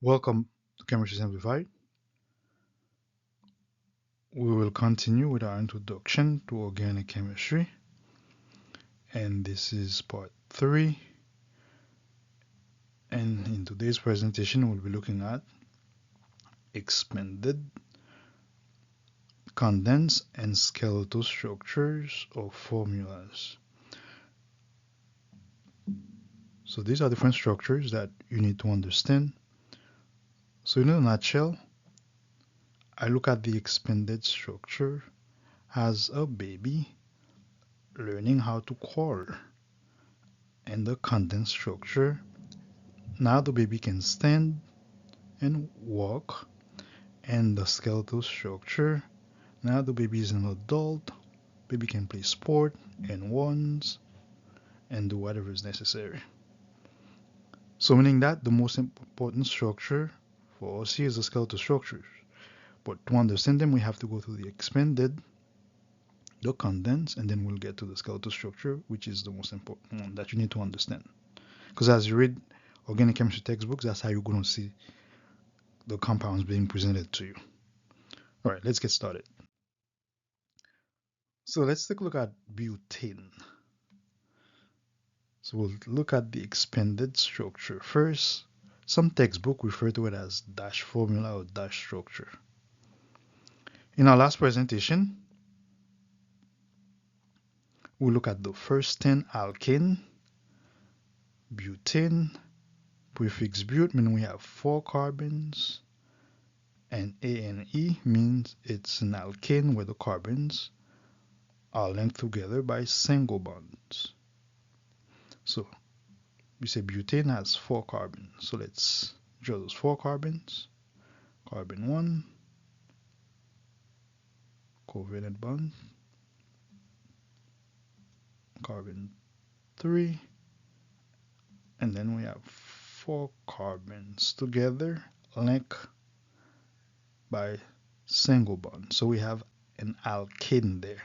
Welcome to Chemistry Simplified. We will continue with our introduction to organic chemistry, and this is part 3. And in today's presentation, we'll be looking at expanded, condensed, and skeletal structures or formulas. So these are different structures that you need to understand. So in a nutshell, I look at the expanded structure as a baby learning how to crawl, and the condensed structure, now the baby can stand and walk, and the skeletal structure, now the baby is an adult, baby can play sport and runs and do whatever is necessary. So meaning that the most important structure for us here is the skeletal structures. But to understand them, we have to go through the expanded, the condensed, and then we'll get to the skeletal structure, which is the most important one that you need to understand. Because as you read organic chemistry textbooks, that's how you're going to see the compounds being presented to you. All right, let's get started. So let's take a look at butane. So we'll look at the expanded structure first. Some textbooks refer to it as dash formula or dash structure. In our last presentation, we'll look at the first 10 alkane, butane, prefix but means we have 4 carbons, and ane means it's an alkane where the carbons are linked together by single bonds. So we say butane has 4 carbons. So let's draw those 4 carbons. Carbon 1, covalent bond. Carbon 3, and then we have 4 carbons together linked by single bond. So we have an alkane there.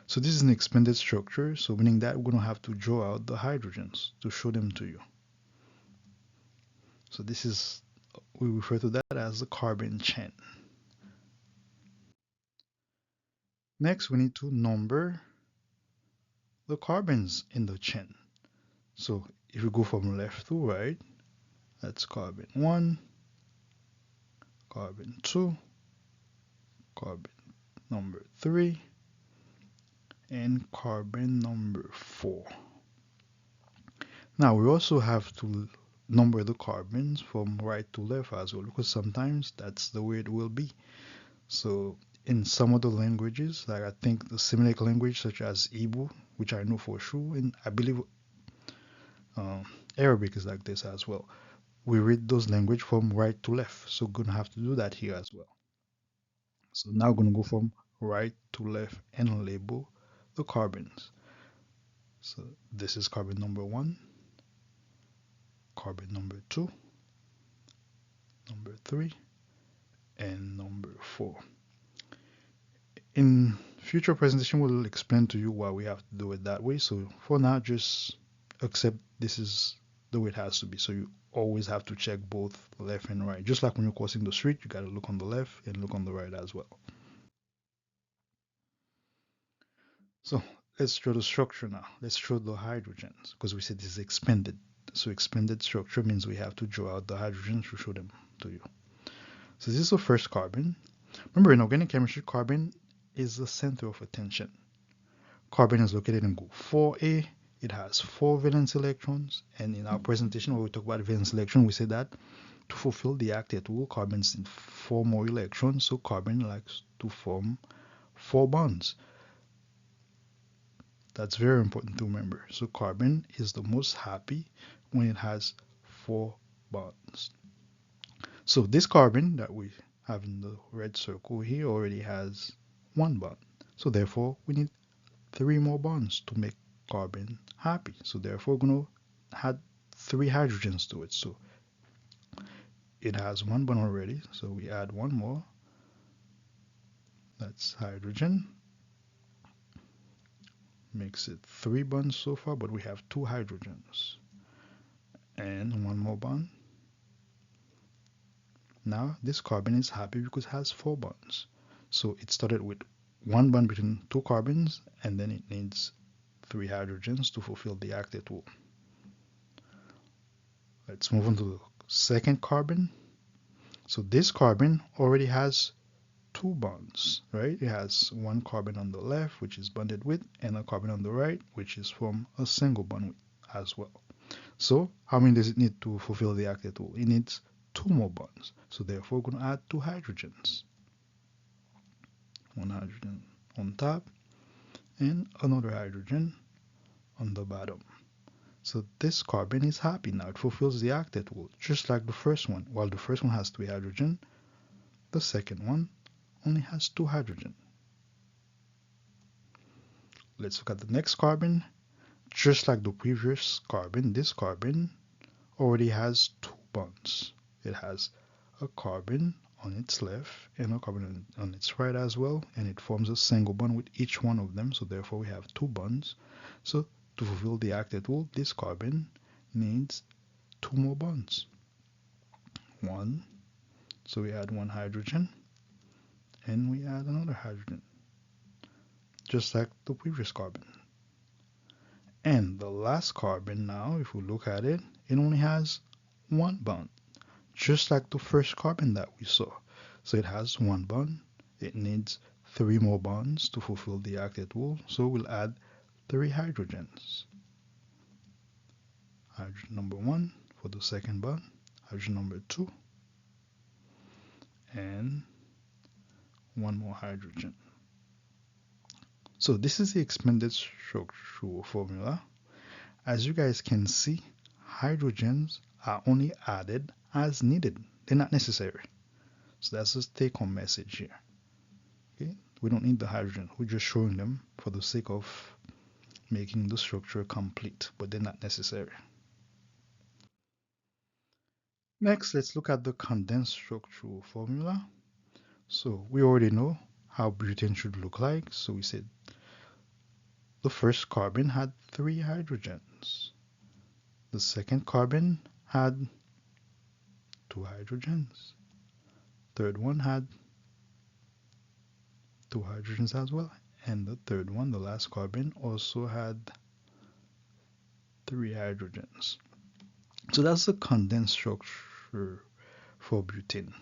So this is an expanded structure, so meaning that we're going to have to draw out the hydrogens to show them to you. So this is, we refer to that as the carbon chain. Next, we need to number the carbons in the chain. So if we go from left to right, that's carbon 1, carbon 2, carbon number 3, and carbon number 4. Now we also have to number the carbons from right to left as well, because sometimes that's the way it will be. So in some of the languages, like I think the Semitic language such as Hebrew, which I know for sure, and I believe Arabic is like this as well. We read those language from right to left, so we're gonna have to do that here as well. So now we're gonna go from right to left and label the carbons. So this is carbon number 1, carbon number 2, number 3, and number 4. In future presentation, we'll explain to you why we have to do it that way. So for now, just accept this is the way it has to be. So you always have to check both left and right. Just like when you're crossing the street, you got to look on the left and look on the right as well. So let's draw the structure now. Let's draw the hydrogens because we said this is expanded. So expanded structure means we have to draw out the hydrogens to show them to you. So this is the first carbon. Remember, in organic chemistry, carbon is the center of attention. Carbon is located in group 4A. It has 4 valence electrons. And in our presentation, where we talk about valence electron, we say that to fulfill the octet rule, carbons need 4 more electrons. So carbon likes to form 4 bonds. That's very important to remember. So carbon is the most happy when it has 4 bonds. So this carbon that we have in the red circle here already has 1 bond. So therefore, we need 3 more bonds to make carbon happy. So therefore, we're going to add 3 hydrogens to it. So it has 1 bond already. So we add 1 more. That's hydrogen. Makes it 3 bonds so far, but we have 2 hydrogens. And 1 more bond. Now this carbon is happy because it has 4 bonds. So it started with 1 bond between 2 carbons, and then it needs 3 hydrogens to fulfill the octet rule. Let's move on to the second carbon. So this carbon already has 2 bonds, right? It has 1 carbon on the left, which is bonded with, and a carbon on the right, which is from a single bond with as well. So how many does it need to fulfill the octet rule? It needs 2 more bonds. So therefore, we're going to add 2 hydrogens. 1 hydrogen on top and another hydrogen on the bottom. So this carbon is happy now. It fulfills the octet rule, just like the first one. While the first one has 3 hydrogen, the second one only has 2 hydrogen. Let's look at the next carbon. Just like the previous carbon, this carbon already has 2 bonds. It has a carbon on its left and a carbon on its right as well, and it forms a single bond with each one of them, so therefore we have 2 bonds. So to fulfill the octet rule, this carbon needs 2 more bonds. 1, so we add 1 hydrogen, and we add another hydrogen, just like the previous carbon. And the last carbon now, if we look at it, it only has 1 bond, just like the first carbon that we saw. So it has 1 bond. It needs 3 more bonds to fulfill the octet rule, so we'll add 3 hydrogens. Hydrogen number 1 for the second bond, hydrogen number 2, and 1 more hydrogen. So this is the expanded structural formula. As you guys can see, hydrogens are only added as needed. They're not necessary. So that's the take-home message here. Okay? We don't need the hydrogen. We're just showing them for the sake of making the structure complete, but they're not necessary. Next, let's look at the condensed structural formula. So we already know how butane should look like. So we said the first carbon had 3 hydrogens. The second carbon had 2 hydrogens. Third one had 2 hydrogens as well. And the third one, the last carbon, also had 3 hydrogens. So that's the condensed structure for butane.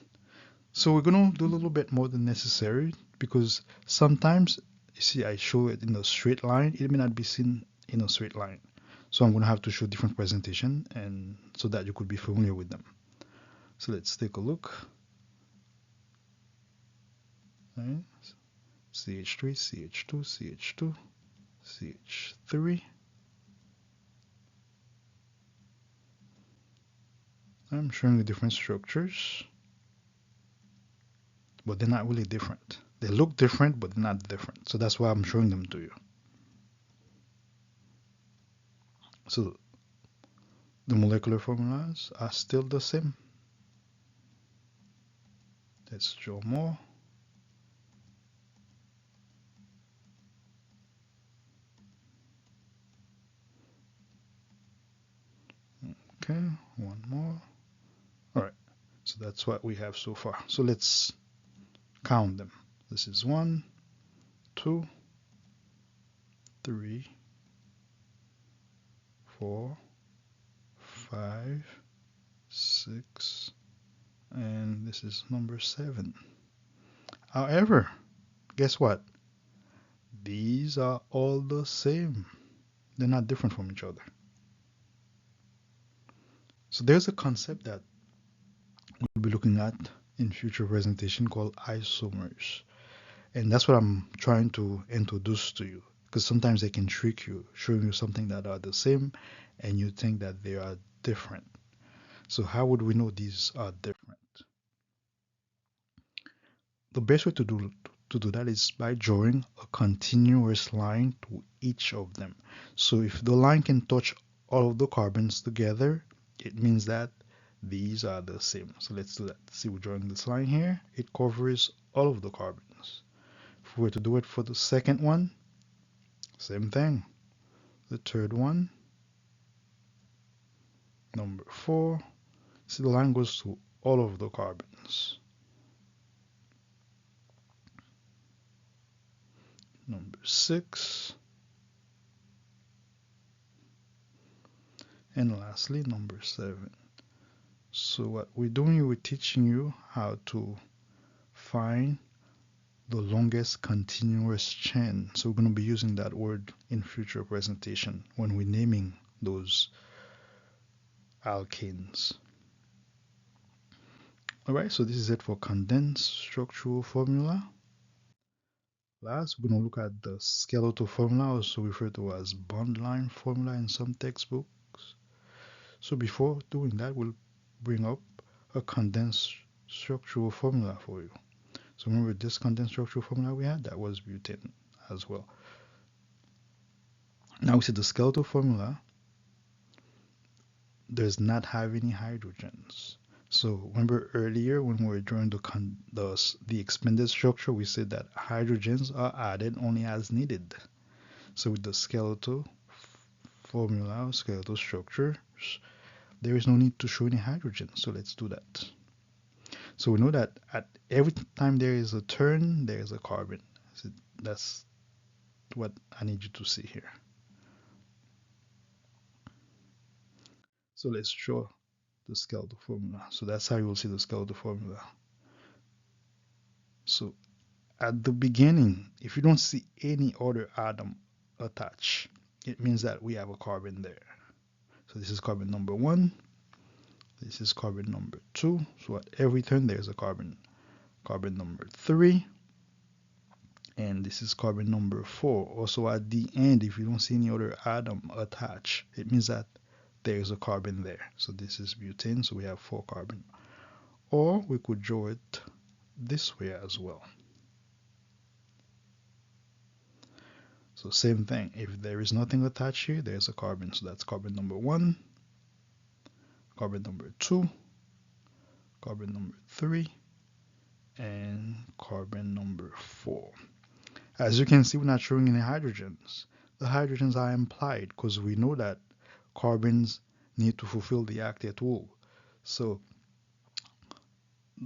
So we're going to do a little bit more than necessary, because sometimes, you see, I show it in a straight line. It may not be seen in a straight line. So I'm going to have to show different presentation, and so that you could be familiar with them. So let's take a look. Right. CH3, CH2, CH2, CH3. I'm showing the different structures, but they're not really different. They look different, but they're not different. So that's why I'm showing them to you. So the molecular formulas are still the same. Let's draw more. Okay, one more. All right, so that's what we have so far. So let's count them. This is 1, 2, 3, 4, 5, 6, and this is number 7. However, guess what? These are all the same. They're not different from each other. So there's a concept that we'll be looking at in future presentation called isomers. And that's what I'm trying to introduce to you, because sometimes they can trick you, showing you something that are the same and you think that they are different. So how would we know these are different? The best way to do that is by drawing a continuous line to each of them. So if the line can touch all of the carbons together, it means that these are the same. So let's do that. See, we're drawing this line here. It covers all of the carbons. If we were to do it for the second one, same thing. The third one, number 4. See, the line goes to all of the carbons. Number 6. And lastly, number 7. So what we're doing, we're teaching you how to find the longest continuous chain. So we're going to be using that word in future presentation when we're naming those alkanes. Alright, so this is it for condensed structural formula. Last, we're going to look at the skeletal formula, also referred to as bond line formula in some textbooks. So before doing that, we'll bring up a condensed structural formula for you. So remember this condensed structural formula we had, that was butane as well. Now we see the skeletal formula does not have any hydrogens. So remember earlier when we were drawing the expanded structure, we said that hydrogens are added only as needed. So with the skeletal formula, skeletal structures, there is no need to show any hydrogen. So let's do that. So we know that at every time there is a turn, there is a carbon. So that's what I need you to see here. So let's draw the skeletal formula. So that's how you will see the skeletal formula. So at the beginning, if you don't see any other atom attached, it means that we have a carbon there. So this is carbon number 1. This is carbon number 2. So at every turn there's a carbon. Carbon number 3. And this is carbon number 4. Also at the end, if you don't see any other atom attached, it means that there's a carbon there. So this is butane, so we have 4 carbon. Or we could draw it this way as well. So same thing, if there is nothing attached here, there's a carbon. So that's carbon number 1, carbon number 2, carbon number 3, and carbon number 4. As you can see, we're not showing any hydrogens. The hydrogens are implied because we know that carbons need to fulfill the octet rule. So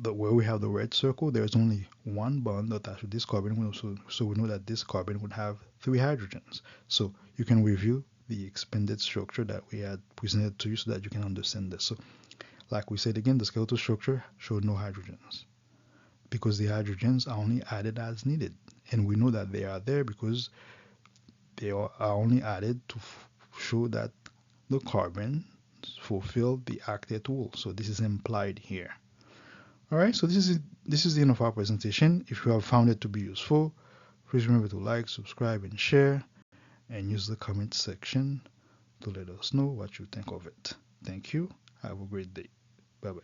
where we have the red circle, there's only one bond attached to this carbon, so we know that this carbon would have 3 hydrogens. So you can review the expanded structure that we had presented to you so that you can understand this. So like we said again, the skeletal structure showed no hydrogens because the hydrogens are only added as needed. And we know that they are there because they are only added to show that the carbon fulfill the octet rule. So this is implied here. Alright, so this is the end of our presentation. If you have found it to be useful, please remember to like, subscribe, and share, and use the comment section to let us know what you think of it. Thank you. Have a great day. Bye-bye.